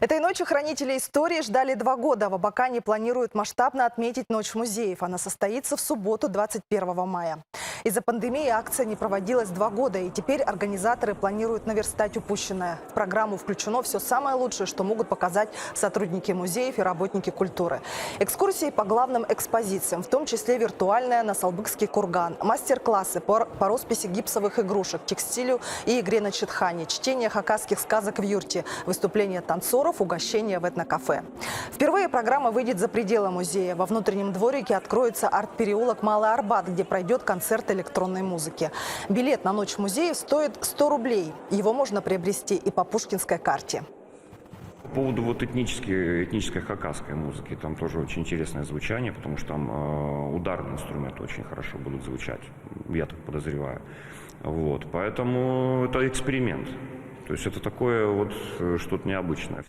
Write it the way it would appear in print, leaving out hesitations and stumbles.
Этой ночью хранители истории ждали 2 года. В Абакане планируют масштабно отметить Ночь музеев. Она состоится в субботу, 21 мая. Из-за пандемии акция не проводилась 2 года, и теперь организаторы планируют наверстать упущенное. В программу включено все самое лучшее, что могут показать сотрудники музеев и работники культуры. Экскурсии по главным экспозициям, в том числе виртуальная на Салбыкский курган, мастер-классы по росписи гипсовых игрушек, текстилю и игре на читхане, чтение хакасских сказок в юрте, выступления танцоров, угощения в этнокафе. Впервые программа выйдет за пределы музея. Во внутреннем дворике откроется арт-переулок Малый Арбат, где пройдет концерт электронной музыки. Билет на Ночь музеев стоит 100 рублей. Его можно приобрести и по пушкинской карте. По поводу вот этнической хакасской музыки, там тоже очень интересное звучание, потому что там ударные инструменты очень хорошо будут звучать, я так подозреваю. Вот, поэтому это эксперимент. То есть это такое вот что-то необычное.